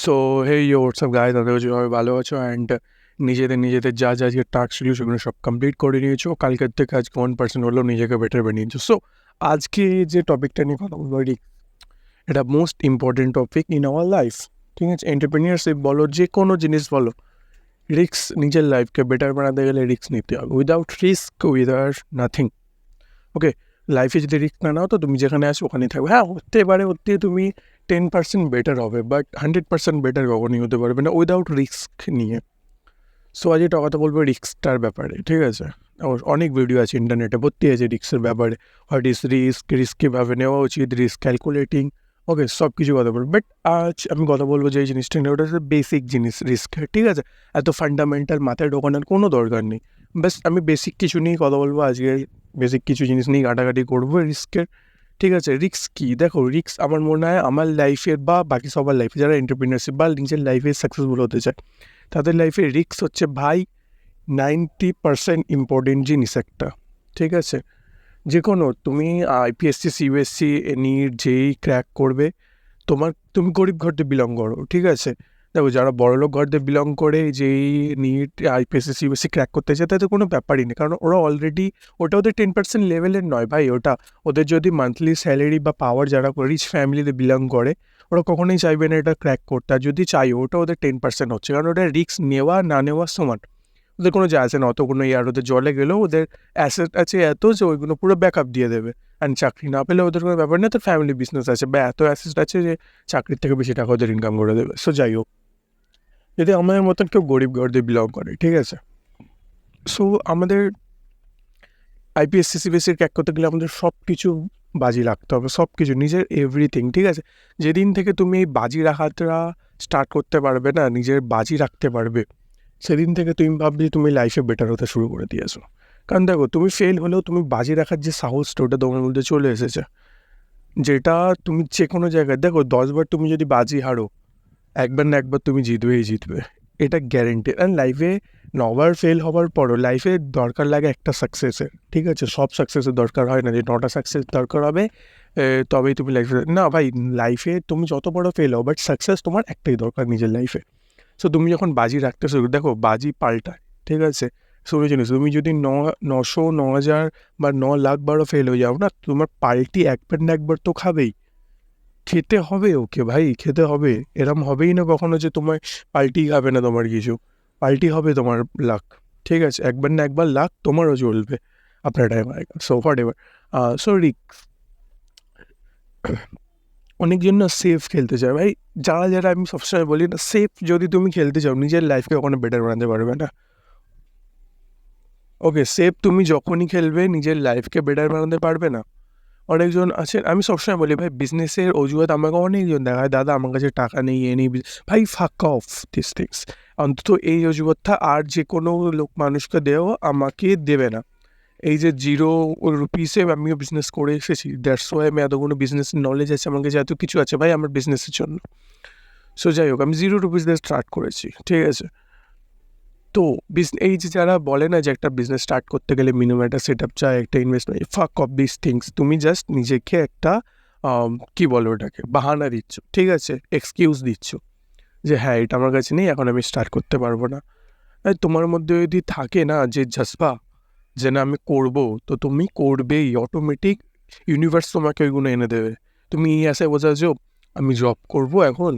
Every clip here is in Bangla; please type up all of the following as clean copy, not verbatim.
সো হেই হোয়াটসঅ্যাপ গাইস, আশা করছি সবাই ভালো আছো অ্যান্ড নিজেদের যা যা আজকে টাস্ক ছিল সেগুলো সব কমপ্লিট করে নিয়েছো। কালকের থেকে আজকে 1% হলেও নিজেকে বেটার বানিয়েছো। সো আজকে যে টপিকটা নিয়ে কথা বলবো, এটা most important topic in our life. ঠিক আছে, এন্টারপ্রেনিয়ারশিপ বলো, যে কোনো জিনিস বলো, রিস্ক, নিজের লাইফকে বেটার বানাতে গেলে রিস্ক নিতে হবে। Without risk without nothing. Okay, লাইফে যদি রিস্ক না নাও তো তুমি যেখানে আসো ওখানেই থাকবে। হ্যাঁ, হতে পারে ওতে তুমি 10% বেটার হবে, বাট 100% বেটার কখনই হতে পারবে না উইদাউট রিস্ক নিয়ে। সো আজ এটা কথা বলবো রিস্কটার ব্যাপারে। ঠিক আছে, অনেক ভিডিও আছে ইন্টারনেটে, ভর্তি আছে রিস্কের ব্যাপারে। হোয়াট ইজ রিস্ক কীভাবে নেওয়া উচিত, রিস্ক ক্যালকুলেটিং, ওকে, সব কিছু কথা বলবো। বাট আজ আমি কথা বলবো যে এই জিনিসটা নিয়ে, ওটা হচ্ছে বেসিক জিনিস রিস্কের। ঠিক আছে, এত ফান্ডামেন্টাল মাথায় ঢোকানোর কোনো দরকার নেই। ব্যাস আমি বেসিক কিছু নিয়েই কথা বলবো আজকে। বেসিক কিছু জিনিস নিয়ে ঘাটাঘাটি করবো রিস্কের। ঠিক আছে, রিস্ক কী? দেখো, রিস্ক আমার মনে হয় আমার লাইফের বা বাকি সবার লাইফে, যারা এন্টারপ্রিনারশিপ বা নিজের লাইফে সাকসেসফুল হতে চায়, তাদের লাইফে রিস্ক হচ্ছে ভাই 90% ইম্পর্টেন্ট জিনিস একটা। ঠিক আছে, যে কোনো তুমি আইপিএসসি, সিবিএসসি, নিট, যেই ক্র্যাক করবে, তুমি গরিব ঘর দিয়ে বিলং করো। ঠিক আছে, দেখো যারা বড়লোক ঘর দিয়ে বিলং করে, যেই নিট, আইপিএসসি, সিবিএসসি ক্র্যাক করতে চায়, তাদের কোনো ব্যাপারই নেই, কারণ ওরা অলরেডি, ওটা ওদের 10% লেভেলের নয় ভাই। ওদের যদি মান্থলি স্যালারি বা পাওয়ার, যারা রিচ ফ্যামিলিতে বিলং করে, ওরা কখনোই চাইবে না এটা ক্র্যাক করতে। আর যদি চাই, ওটা ওদের 10% হচ্ছে, কারণ ওটা রিস্ক নেওয়া না নেওয়া সমান। ওদের কোনো যায় আসে না, অত কোনো ইয়ার ওদের জলে গেলেও ওদের অ্যাসেট আছে এত যে ওইগুলো পুরো ব্যাকআপ দিয়ে দেবে। অ্যান্ড চাকরি না পেলে ওদের কোনো ব্যাপার না, তো ফ্যামিলি বিজনেস আছে বা এত অ্যাসেট আছে যে চাকরির থেকে বেশি টাকা ওদের ইনকাম করে দেবে। সো যাই হোক, যদি আমাদের মতন কেউ গরিব ঘর দিয়ে বিলং করে, ঠিক আছে, সো আমাদের আইপিএসসি, সিবিএসসির ক্র্যাক করতে গেলে আমাদের সব কিছু বাজি রাখতে হবে, সব কিছু, নিজের এভরিথিং। ঠিক আছে, যেদিন থেকে তুমি এই বাজি রাখাটা স্টার্ট করতে পারবে না, নিজের বাজি রাখতে পারবে, সেদিন থেকে তুমি ভাববে তুমি লাইফে বেটার হতে শুরু করে দিয়েছো। কারণ দেখো, তুমি ফেল হলেও তুমি বাজি রাখার যে সাহসটা, ওটা তোমার মধ্যে চলে এসেছে, যেটা তুমি যে কোনো জায়গায়, দেখো 10বার তুমি যদি বাজি হারো, একবার না একবার তুমি জিতবে, এটা গ্যারেন্টি। অ্যান্ড লাইফে 9বার ফেল হওয়ার পরও লাইফে দরকার লাগে একটা সাকসেসের। ঠিক আছে, সব সাকসেসের দরকার হয় না যে 9টা সাকসেস দরকার হবে তবেই তুমি লাইফে, না ভাই, লাইফে তুমি যত বড় ফেল হও, বাট সাকসেস তোমার একটাই দরকার নিজের লাইফে। সো তুমি যখন বাজি রাখতে শুরু, দেখো বাজি পাল্টায়। ঠিক আছে, শুনে জিনিস, তুমি যদি 900, 9,000 বা 9 লাখ বারও ফেল হয়ে যাও না, তোমার পাল্টি একবার না একবার তো খাবেই, খেতে হবে ওকে ভাই, খেতে হবে। এরম হবেই না কখনো যে তোমার পাল্টি খাবে না, তোমার কিছু পাল্টি হবে, তোমার লাক। ঠিক আছে, একবার না একবার লাক তোমারও চলবে, আপনার টাইম আয়েগা। So whatever. সো অনেকজন না সেফ খেলতে চায় ভাই। যারা আমি সবসময় বলি না, সেফ যদি তুমি খেলতে চাও, নিজের লাইফকে কখনো বেটার বানাতে পারবে না। ওকে, সেফ তুমি যখনই খেলবে, নিজের লাইফকে বেটার বানাতে পারবে না। অনেকজন আছেন, আমি সবসময় বলি ভাই, বিজনেসের অজুহাত আমাকে অনেকজন দেখায়, দাদা আমার কাছে টাকা নেই, এ নেই। ভাই ফাক অফ দিস থিংস। অন্তত এই অজুহাতটা আর যে কোনো লোক মানুষকে দেওয়া আমাকে দেবে না। এই যে 0 রুপিসে আমিও বিজনেস করে এসেছি, দ্যাটস ওয়াই আমি এতগুলো বিজনেসের নলেজ আছে, আমার কাছে এত কিছু আছে ভাই আমার বিজনেসের জন্য। সো যাই হোক, আমি 0 রুপিস দিয়ে স্টার্ট করেছি। ঠিক আছে, তো এই যে যারা বলে না যে একটা বিজনেস স্টার্ট করতে গেলে মিনিমাম একটা সেট আপ চাই, একটা ইনভেস্টমেন্ট, ফাক অফ দিস থিংস। তুমি জাস্ট নিজেকে একটা কী বলো ওটাকে, বাহানা দিচ্ছ। ঠিক আছে, এক্সকিউজ দিচ্ছ যে হ্যাঁ, এটা আমার কাছে নেই, এখন আমি স্টার্ট করতে পারবো না। তোমার মধ্যে যদি থাকে না যে জজবা, যে না আমি করবো, তো তুমি করবেই, অটোমেটিক ইউনিভার্স তোমাকে ওইগুলো এনে দেবে। তুমি এই আশায় বোঝা যে আমি জব করবো এখন,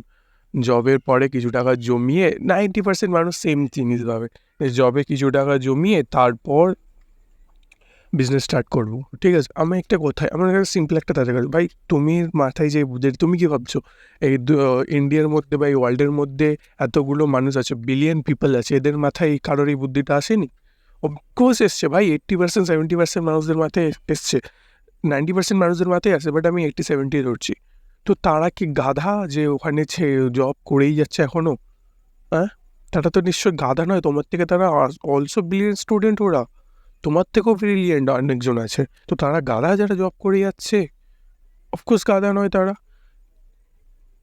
জবের পরে কিছু টাকা জমিয়ে, 90% মানুষ সেম জিনিস ভাবে, জবে কিছু টাকা জমিয়ে তারপর বিজনেস স্টার্ট করবো। ঠিক আছে, আমি একটা কোথায়, আমার কাছে সিম্পল একটা তাদের কাছে, ভাই তুমি মাথায় যে বুঝে, তুমি কি ভাবছো এই ইন্ডিয়ার মধ্যে বা এই ওয়ার্ল্ডের মধ্যে এতগুলো মানুষ আছে, বিলিয়ন পিপল আছে, এদের মাথায় কারোর এই বুদ্ধিটা আসেনি? অফকোর্স এসছে ভাই, 80%, 70% মানুষদের মাথায় এসছে, 90% মানুষদের মাথায় আসে, বাট আমি 80-70 ধরছি। তো তারা কি গাধা যে ওখানে জব করেই যাচ্ছে এখনও? হ্যাঁ, তারা তো নিশ্চয়ই গাধা নয়, তোমার থেকে তারা অলসো ব্রিলিয়েন্ট স্টুডেন্ট, ওরা তোমার থেকেও ব্রিলিয়েন্ট অনেকজন আছে, তো তারা গাধা যারা জব করে যাচ্ছে? অফকোর্স গাধা নয় তারা।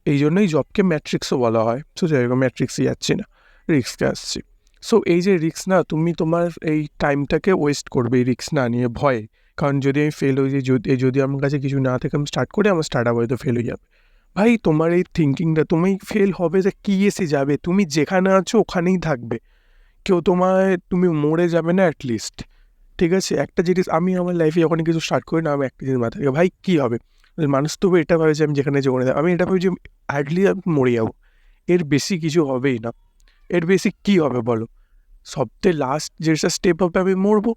এই জন্যই জবকে ম্যাট্রিক্সও বলা হয়। সো যাই হোক, ম্যাট্রিক্সই যাচ্ছি না, রিক্সকে আসছি। সো এই যে রিক্স না, তুমি তোমার এই টাইমটাকে ওয়েস্ট করবে এই রিক্স না নিয়ে, ভয়ে। কারণ যদি আমি ফেল হয়ে যাই, যদি আমার কাছে কিছু না থাকে, আমি স্টার্ট করি, আমার স্টার্ট আপ হয়তো ফেল হয়ে যাবে, ভাই তোমার এই থিঙ্কিংটা, তুমি ফেল হবে যে কী এসে যাবে, তুমি যেখানে আছো ওখানেই থাকবে, কেউ তোমায়, তুমি মরে যাবে না অ্যাটলিস্ট। ঠিক আছে, একটা জিনিস আমি আমার লাইফে যখন কিছু স্টার্ট করি না, আমি একটা জিনিস মাথায় রাখি, ভাই কী হবে, মানুষ তো এটা ভাবে যে আমি যেখানে যেখানে আমি এটা ভাবি যে হার্ডলি আমি মরে যাবো, এর বেশি কিছু হবেই না, এর বেশি কী হবে বলো, সবথেকে লাস্ট যেটা স্টেপ হবে আমি মরবো,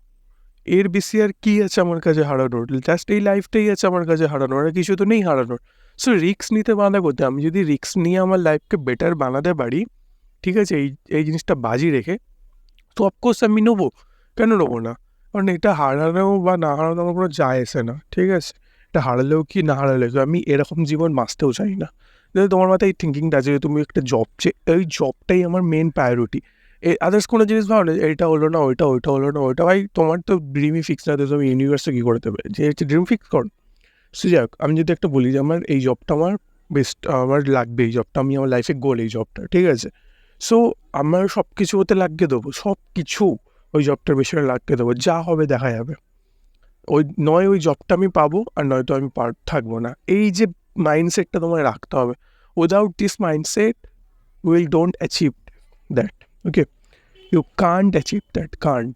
এর বেশি আর কী আছে আমার কাছে হারানোর, জাস্ট এই লাইফটাই আছে আমার কাছে হারানোর, আর কিছু তো নেই হারানোর। সো রিস্ক নিতে বাধা করতে, আমি যদি রিস্ক নিয়ে আমার লাইফকে বেটার বানাতে পারি, ঠিক আছে, এই জিনিসটা বাজি রেখে, তো অফকোর্স আমি নেবো, কেন নেবো না, কারণ এটা হারানো বা না হারানো আমার কোনো যায় আসে না, ঠিক আছে, এটা হারালেও কি না হারালেও কি, আমি এরকম জীবন বাঁচতেও চাই না। যদি তোমার মাথায় এই থিঙ্কিংটা আছে যে তুমি একটা জব, যে এই জবটাই আমার মেন প্রায়োরিটি, আদার্স কোনো জিনিস ভালো না, এইটা হলো না ওইটা, ওইটা হলো না ওইটা, ভাই তোমার তো ড্রিমই ফিক্স না, তো তুমি ইউনিভার্সে কী করে দেবে যে ড্রিম ফিক্স করো। সে যাক, আমি যদি একটা বলি যে আমার এই জবটা আমার বেস্ট, আমার লাগবে এই জবটা, আমি আমার লাইফে গোল এই জবটা, ঠিক আছে, সো আমার সব কিছু ওতে লাগিয়ে দেবো, সব কিছু ওই জবটার পেছনে লাগিয়ে দেবো, যা হবে দেখা যাবে, ওই নয় ওই জবটা আমি পাবো আর নয়তো আমি থাকবো না, এই যে মাইন্ডসেটটা তোমায় রাখতে হবে। Without this mindset will don't achieve that, okay, you can't achieve that, can't,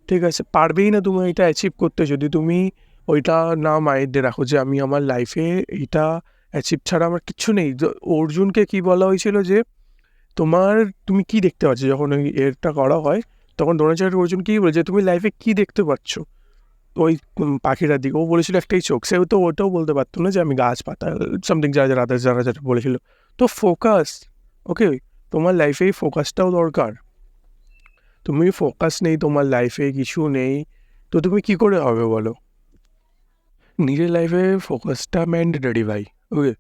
ঠিক আছে, পারবেই না তুমি এটা অ্যাচিভ করতে যদি তুমি ওইটা না মাইন্ডে রাখো যে আমি আমার লাইফে এইটা অ্যাচিভ ছাড়া আমার কিচ্ছু নেই। অর্জুনকে কি বলা হয়েছিল যে তুমি কি দেখতে পাচ্ছ, যখন ওই এরটা করা হয় তখন দ্রোণাচার্য অর্জুন কী বলে যে তুমি লাইফে কী দেখতে পাচ্ছ ওই পাখিটার দিকে, ও বলেছিল একটাই চোখ, সেও তো ওটাও বলতে পারতো না যে আমি গাছপাতা সামথিং, যারা যারা বলেছিল। তো ফোকাস, ওকে, তোমার লাইফে এই ফোকাসটাও দরকার, তুমি ফোকাস নেই তোমার লাইফে, কিছু নেই, তো তুমি কি করে হবে বলো। নিজের লাইফে ফোকাসটা ম্যান্ডেটরি ভাই, ওকে,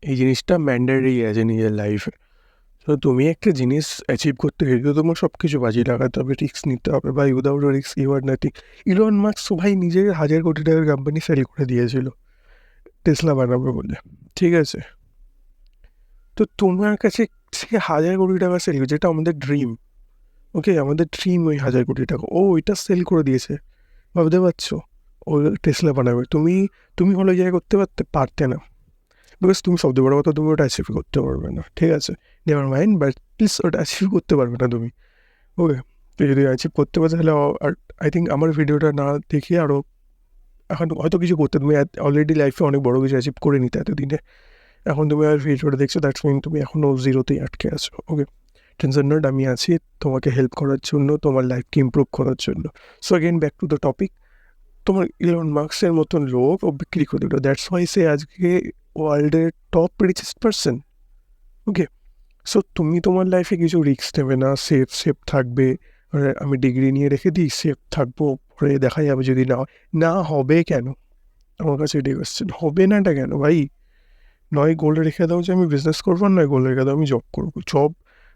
এই জিনিসটা ম্যান্ডেটরি আছে নিজের লাইফে। তো তুমি একটা জিনিস অ্যাচিভ করতে গেলে তো তোমার সব কিছু বাজি লাগাতে হবে, রিস্ক নিতে হবে ভাই, without risk you are nothing. Elon Musk ভাই নিজের 1,000 কোটি টাকার কোম্পানি সেল করে দিয়েছিল টেসলা বানাবে বলে, ঠিক আছে, তো তোমার কাছে সে 1,000 কোটি টাকা সেল, যেটা আমাদের ড্রিম, ওকে, আমাদের ড্রিম ওই 1,000 কোটি টাকা, ও ওইটা সেল করে দিয়েছে, ভাবতে পারছো, ও টেসলা বানাবে, তুমি হলো জায়গায় করতে পারতে না, বিকজ তুমি সবচেয়ে বড় কথা তুমি ওটা অ্যাচিভ করতে পারবে না, ঠিক আছে, নেভার মাইন্ড, বাট প্লিজ ওটা অ্যাচিভ করতে পারবে না তুমি, ওকে, তুই যদি অ্যাচিভ করতে পারো তাহলে, আর আই থিঙ্ক আমার ভিডিওটা না দেখে আরও এখন হয়তো কিছু করতে, তুমি অলরেডি লাইফে অনেক বড় কিছু অ্যাচিভ করে নিতে এতদিনে, এখন তুমি আর ভিডিওটা দেখছো, দ্যাটস মিন তুমি এখনও জিরোতেই আটকে আছো, ওকে, টেনশন নট, আমি আছি তোমাকে হেল্প করার জন্য, তোমার লাইফকে ইমপ্রুভ করার জন্য। So again back to the topic, তোমার ইলন মাস্কের মতন লোক ও বিক্রি করে দিল, দ্যাটস ওয়াই সে আজকে ওয়ার্ল্ডের টপ রিচেস্ট পার্সন, ওকে। সো তুমি তোমার লাইফে কিছু রিস্ক নেবে না, সেফ থাকবে, আমি ডিগ্রি নিয়ে রেখে দিই, সেফ থাকবো, পরে দেখা যাবে যদি না হয়, না হবে কেন, আমার কাছে এটাই কোয়েশ্চেন, হবে নাটা কেন ভাই, নয় গোল রেখে দাও যে আমি বিজনেস করবো, নয় গোল রেখে দাও আমি জব করবো,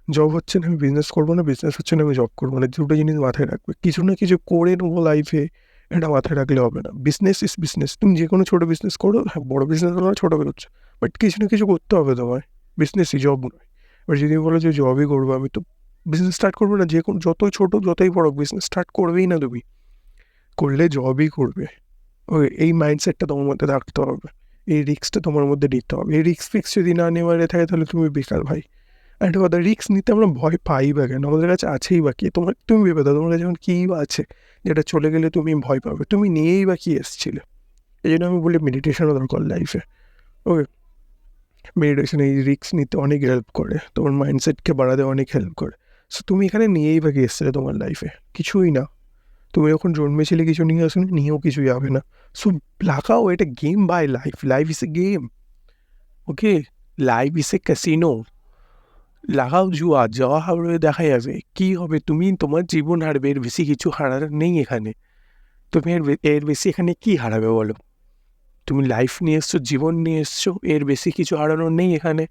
জব হচ্ছে না আমি বিজনেস করবো না, বিজনেস হচ্ছে না আমি জব করবো না, দুটো জিনিস মাথায় রাখবে, কিছু না কিছু করে নেবো লাইফে, এটা মাথায় রাখলে হবে না, বিজনেস ইজ বিজনেস, তুমি যে কোনো ছোটো বিজনেস করো, হ্যাঁ বড়ো বিজনেস হলো না ছোটো বেরোচ্ছে, বাট কিছু না কিছু করতে হবে তোমায়, বিজনেসই, জব নয়। এবার যদি বলো যে জবই করবো, আমি তো বিজনেস স্টার্ট করবো না, যে কোনো যতই ছোটো যতই বড়ো বিজনেস স্টার্ট করবেই না তুমি, করলে জবই করবে, ওই এই মাইন্ডসেটটা তোমার মধ্যে রাখতে হবে, এই রিস্কটা তোমার মধ্যে নিতে হবে, এই রিস্ক ফিক্স যদি না নেওয়ারে থাকে তাহলে তুমি বেকার ভাই। একটা কথা, রিস্ক নিতে আমরা ভয় পাই বা কেন, আমাদের কাছে আছেই বা কি, তুমি ভেবে দাও তোমার কাছে এখন কী বা আছে যেটা চলে গেলে তুমি ভয় পাবে, তুমি নিয়েই বা কি এসেছিলে। এই জন্য আমি বলি মেডিটেশনও দরকার লাইফে, ওকে, মেডিটেশন এই রিস্ক নিতে অনেক হেল্প করে, তোমার মাইন্ডসেটকে বাড়াতে অনেক হেল্প করে। সো তুমি এখানে নিয়েই বা কি এসেছিলে তোমার লাইফে, কিছুই না, তুমি যখন জন্মেছিলে কিছু নিয়ে আসুন, নিয়েও কিছু যাবে না। সো লাগাও, এটা game by life, life is a game, okay, life is a casino, লাগাও জুয়া, যাওয়া হবে দেখা যাবে কী হবে, তুমি তোমার জীবন হারবে, এর বেশি কিছু হারার নেই এখানে, তুমি এর বেশি এখানে কী হারাবে বলো, তুমি লাইফ নিয়ে এসছো, জীবন নিয়ে এসছো, এর বেশি কিছু হারানোর নেই এখানে।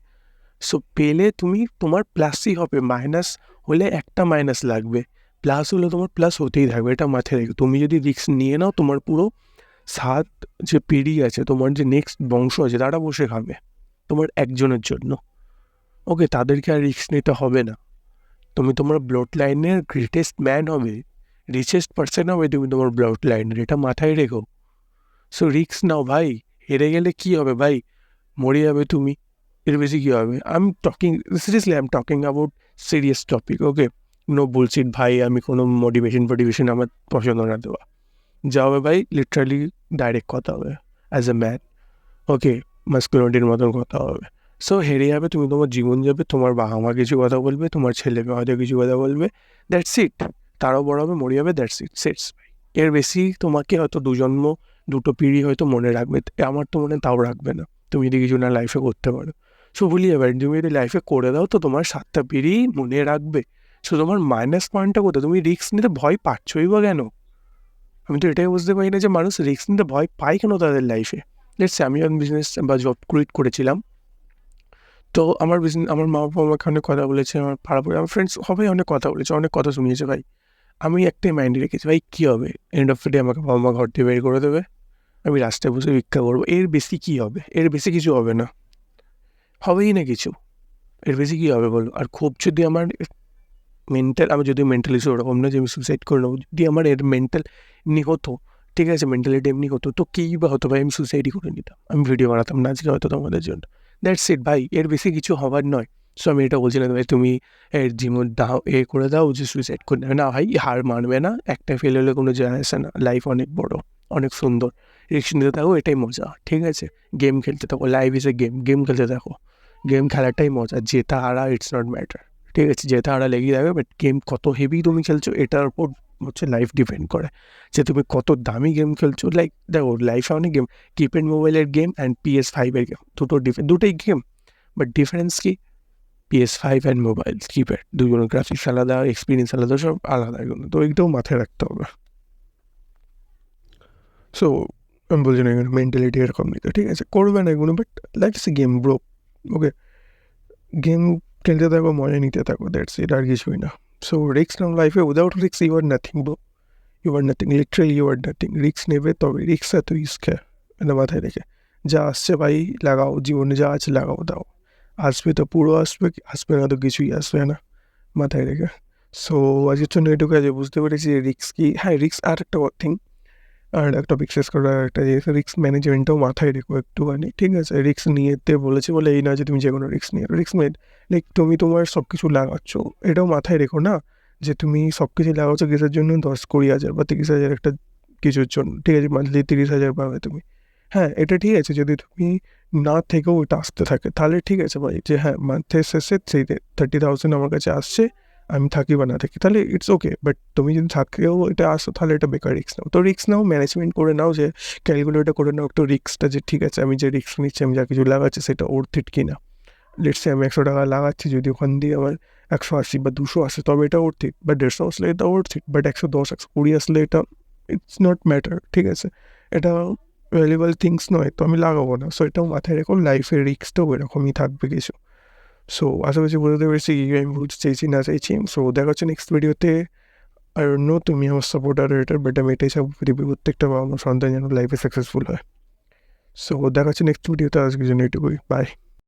সো পেলে তুমি তোমার প্লাসই হবে, মাইনাস হলে একটা মাইনাস লাগবে, প্লাস হলে তোমার প্লাস হতেই থাকবে, এটা মাথায় রেখে তুমি যদি রিস্ক নিয়ে নাও, তোমার পুরো 7 যে পিঢ়ি আছে, তোমার যে নেক্সট বংশ আছে, তারা বসে খাবে তোমার একজনের জন্য, ওকে, তাদেরকে আর রিস্ক নিতে হবে না, তুমি তোমার ব্লাড লাইনের গ্রেটেস্ট ম্যান হবে, রিচেস্ট পার্সন হবে তুমি তোমার ব্লাড লাইনের, এটা মাথায় রেখো। সো রিস্ক নাও ভাই, হেরে গেলে কী হবে ভাই, মরে যাবে তুমি, এর বেশি কী হবে? Seriously I am talking about serious topic, okay? No bullshit ভাই, আমি কোনো মোটিভেশন আমার পছন্দ না দেওয়া। যা হবে ভাই লিটারালি ডাইরেক্ট কথা হবে অ্যাজ এ ম্যান, ওকে? মাস্কুলিনিটির মতন কথা হবে। সো হেরে যাবে তুমি, তোমার জীবন যাবে, তোমার বাবা মা কিছু কথা বলবে, তোমার ছেলে মেয়ে হয়তো কিছু কথা বলবে, দ্যাটস ইট। তারাও বড় হবে, মরে যাবে, দ্যাটস ইট, সেটস ভাই। এর বেশি তোমাকে হয়তো দুজন্ম দুটো পিঁড়ি হয়তো মনে রাখবে, আমার তো মনে তাও রাখবে না, তুমি যদি কিছু না লাইফে করতে পারো। সো ভুলিয়ে যাবে, তুমি যদি লাইফে করে দাও তো তোমার 7টা পিঁড়ি মনে রাখবে। সো তোমার মাইনাস পয়েন্টটা কোথায়? তুমি রিস্ক নিতে ভয় পাচ্ছই বা কেন? আমি তো এটাই বুঝতে পারি না যে মানুষ রিস্ক নিতে ভয় পায় কেন তাদের লাইফে। লেটস আমি যখন বিজনেস বা জব ক্রিয়েট করেছিলাম, তো আমার মা বাবা আমাকে অনেক কথা বলেছে, আমার পাড়াপড়ি আমার ফ্রেন্ডস সবাই অনেক কথা বলেছে, অনেক কথা শুনিয়েছে ভাই। আমি একটাই মাইন্ডে রেখেছি, ভাই কী হবে? এন্ড অফ দ্য ডে আমাকে বাবা মা ঘর থেকে বের করে দেবে, আমি রাস্তায় বসে ভিক্ষা করবো, এর বেশি কী হবে? এর বেশি কিছু হবে না, হবেই না কিছু, এর বেশি কী হবে বলো? আর খুব যদি আমার আমি যদি মেন্টাল ইস্যু ওরকম না যে আমি সুইসাইড করে নেবো, যদি আমার এর মেন্টাল এমনি হতো, ঠিক আছে, মেন্টালিটি এমনি হতো, তো কী বা হতো ভাই? আমি সুইসাইডই করে নিতাম, আমি ভিডিও বানাতাম না আজকে হয়তো তোমাদের জন্য, দ্যাটস ইট ভাই, এর বেশি কিছু হবার নয়। সো আমি এটা বলছি না ভাই তুমি এর জীবন দাও করে দাও যে সুইসাইড করে নেবে, না ভাই, হার মানবে না, একটা ফেল হলে কোনো যায় আসে না, লাইফ অনেক বড়, অনেক সুন্দর, রিস্ক নিতে থাকো, এটাই মজা, ঠিক আছে? গেম খেলতে থাকো, লাইফ ইজ এ গেম খেলতে থাকো, গেম খেলাটাই মজা, জেতা হারা ইটস নট ম্যাটার, ঠিক আছে? জেতা হারা লেগেই থাকবে, বাট গেম কত হেভি তুমি খেলছো এটার উপর হচ্ছে লাইফ ডিপেন্ড করে, যে তুমি কত দামি গেম খেলছো। লাইক দেখো, লাইফে অনেক গেম, কিপ্যাড মোবাইলের গেম অ্যান্ড PS5-এর গেম, দুটোই গেম, বাট ডিফারেন্স কি? PS5 অ্যান্ড মোবাইল কিপ্যাড দুজনের গ্রাফিক্স আলাদা, এক্সপিরিয়েন্স আলাদা, সব আলাদা এগুলো, তো এইটাও মাথায় রাখতে হবে। সো আমি বলছি না এগুলো মেন্টালিটি এরকম নিতে, ঠিক আছে? করবে না এগুলো, but life is A game bro, okay? Game খেলতে থাকো, মজা নিতে থাকো, দ্যাটস ইট, আর কিছুই না। সো রিস্ক নাও লাইফে, without risk you are nothing bro, you are nothing, literally you are nothing. Risk নেবে তবে, রিস্ক এত রিস্ক এটা মাথায় রেখে, যা আসছে ভাই লাগাও, জীবনে যা আছে লাগাও দাও, আসবে তো পুরো আসবে, আসবে না তো কিছুই আসবে না, মাথায় রেখে। সো আজকের জন্য এটুকু আছে, বুঝতে পেরেছি রিস্ক কি। হ্যাঁ, রিস্ক আর একটা থিং, আর একটা বিশেষ করে একটা জিনিস, রিস্ক ম্যানেজমেন্টটাও মাথায় রেখো একটুখানি, ঠিক আছে? রিস্ক নিয়েতে বলেছে বলে এই না যে তুমি যে কোনো রিস্ক নিয়ে, লাইক তুমি তোমার সব কিছু লাগাচ্ছ, এটাও মাথায় রেখো না যে তুমি সব কিছু লাগাচ্ছ কিসের জন্য? 10-20 হাজার বা 30 হাজার একটা কিছুর জন্য, ঠিক আছে? মান্থলি 30 হাজার পাবে তুমি, হ্যাঁ এটা ঠিক আছে। যদি তুমি না থেকেও ওটা আসতে থাকে তাহলে ঠিক আছে ভাই, যে হ্যাঁ মান্থের শেষে সেই 30,000 আমার কাছে আসছে, আমি থাকি বা না থাকি তাহলে ইটস ওকে, বাট তুমি যদি থাকেও এটা আসো তাহলে এটা বেকার রিস্ক নাও। তো রিস্ক নাও, ম্যানেজমেন্ট করে নাও, যে ক্যালকুলেটর করে নাও একটু রিস্কটা, যে ঠিক আছে আমি যে রিস্ক নিচ্ছি, আমি যা কিছু লাগাচ্ছি সেটা ওর্থ ইট কিনা। লেটসে আমি 100 টাকা লাগাচ্ছি, যদি ওখান দিয়ে আমার 180 বা 200 আসে তবে এটা ওর্থ ইট, বা 150 আসলে এটা ওর্থ ইট, বাট 110 120 আসলে এটা ইটস নট ম্যাটার, ঠিক আছে? এটা ভ্যালুয়েবল থিংস নয়, তো আমি লাগাবো না। সো এটাও মাথায় রেখো, লাইফের রিস্কটাও এরকমই থাকবে কিছু। সো আশেপাশে বুঝতে পেরেছি কি আমি বলতে চাইছি না চাইছি। সো দেখা হচ্ছে নেক্সট ভিডিওতে। আর নো তুমি আমার সাপোর্টার এটার, বাট আমি এটাই চাইবো পৃথিবীর প্রত্যেকটা বাবা আমার সন্তান যেন লাইফে সাকসেসফুল হয়। সো দেখা হচ্ছে নেক্সট ভিডিওতে, আজকের জন্য এটুকুই, বাই।